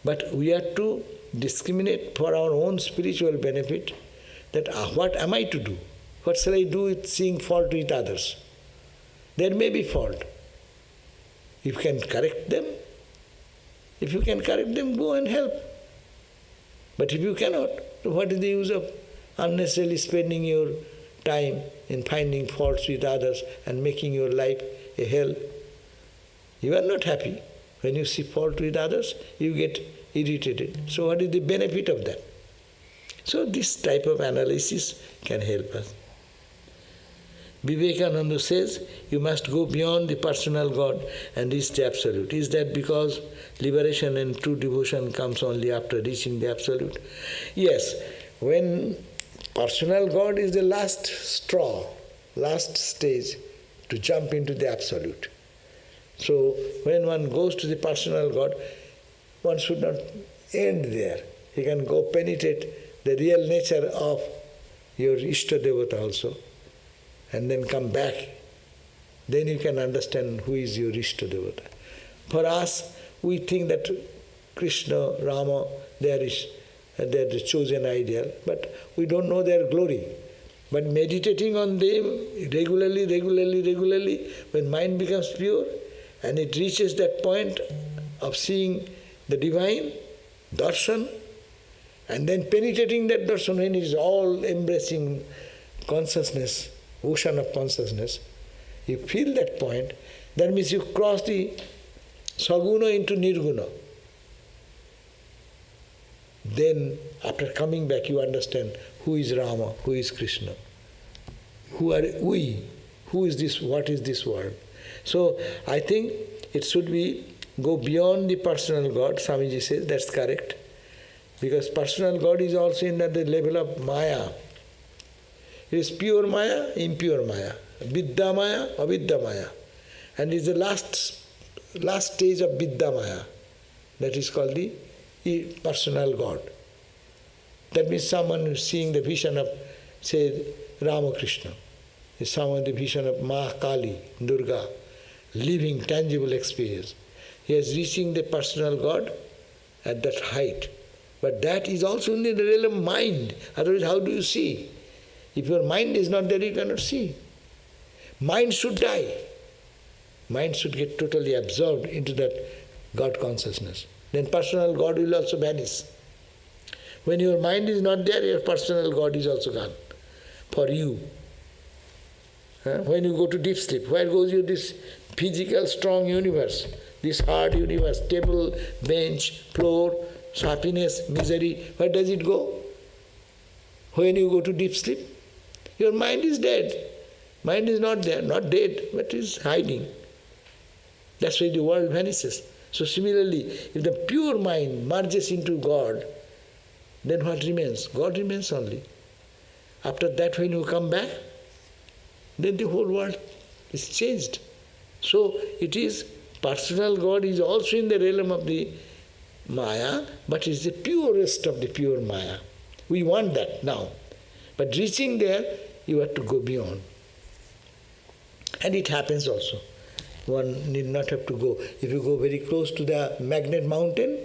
But we have to discriminate for our own spiritual benefit, that what am I to do? What shall I do with seeing fault with others? There may be fault. You can correct them. If you can correct them, go and help. But if you cannot, what is the use of unnecessarily spending your time in finding faults with others and making your life a hell? You are not happy. When you see fault with others, you get irritated. So what is the benefit of that? So this type of analysis can help us. Vivekananda says, you must go beyond the personal God and reach the Absolute. Is that because liberation and true devotion comes only after reaching the Absolute? Yes, when personal God is the last straw, last stage to jump into the Absolute. So when one goes to the personal God, one should not end there. He can go penetrate the real nature of your Ishta Devata also, and then come back. Then you can understand who is your Ishta Devata. For us, we think that Krishna, Rama, they are the chosen ideal, but we don't know their glory. But meditating on them regularly, when mind becomes pure and it reaches that point of seeing the divine, darshan, and then penetrating that darshan when it is all embracing consciousness, ocean of consciousness, you feel that point, that means you cross the saguna into nirguna. Then, after coming back, you understand who is Rama, who is Krishna, who are we, who is this, what is this world. So, I think it should be go beyond the personal God. Swamiji says that's correct, because personal God is also in at the level of Maya. It is pure Maya, impure Maya, Vidya Maya, Avidya Maya. And it is the last stage of Vidya Maya. That is called the personal God. That means someone who is seeing the vision of, say, Ramakrishna, is someone the vision of Ma Kali, Durga, living, tangible experience. He is reaching the personal God at that height. But that is also in the realm of mind. Otherwise, how do you see? If your mind is not there, you cannot see. Mind should die. Mind should get totally absorbed into that God consciousness. Then personal God will also vanish. When your mind is not there, your personal God is also gone for you. When you go to deep sleep, where goes your this physical strong universe, this hard universe, table, bench, floor, happiness, misery, where does it go? When you go to deep sleep, your mind is dead. Mind is not there, not dead, but is hiding. That's why the world vanishes. So similarly, if the pure mind merges into God, then what remains? God remains only. After that, when you come back, then the whole world is changed. So it is, personal God is also in the realm of the Maya, but is the purest of the pure Maya. We want that now. But reaching there, you have to go beyond. And it happens also. One need not have to go. If you go very close to the magnet mountain,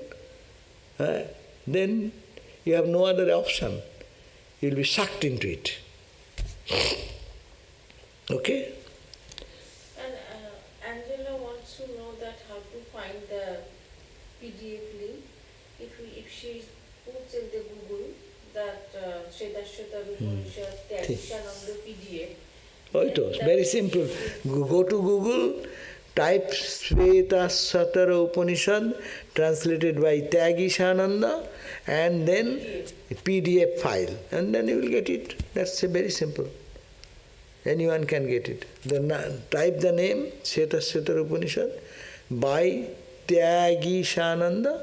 then you have no other option. You will be sucked into it. Okay? And Angela wants to know that how to find the PDF link. If she puts in the Google that Śvetāśvatara Upanishad, Tyagishānanda PDF. Oh, it was very simple. Go to Google, type Śvetāśvatara Upanishad, translated by Tyagishānanda, and then a PDF file, and then you will get it. That's very simple. Anyone can get it. Type the name Śvetāśvatara Upanishad by Tyagishānanda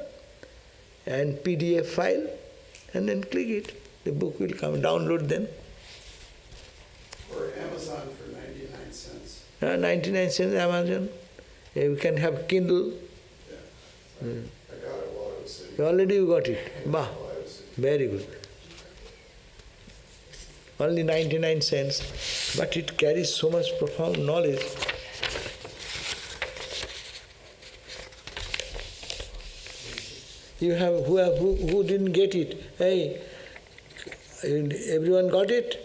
and PDF file, and then click it. The book will come. Download then. Or Amazon for 99 cents. 99 cents Amazon. You can have Kindle. Yeah. I got it while I was sitting. Already you got it. Bah. While I was sitting. Very good. Only 99 cents. But it carries so much profound knowledge. You have who didn't get it? Hey, everyone got it?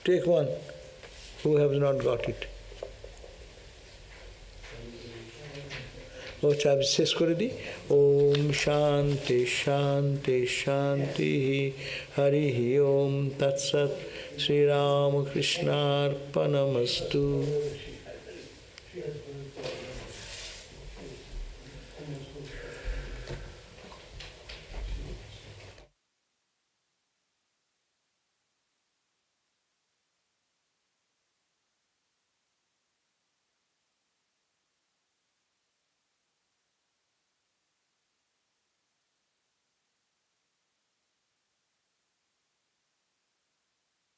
Take one. Who has not got it? Oh, আমি শেষ করে দিই ওম শান্তি শান্তি শান্তি হরি ওম তৎসৎ শ্রীরামকৃষ্ণার্পণমস্তু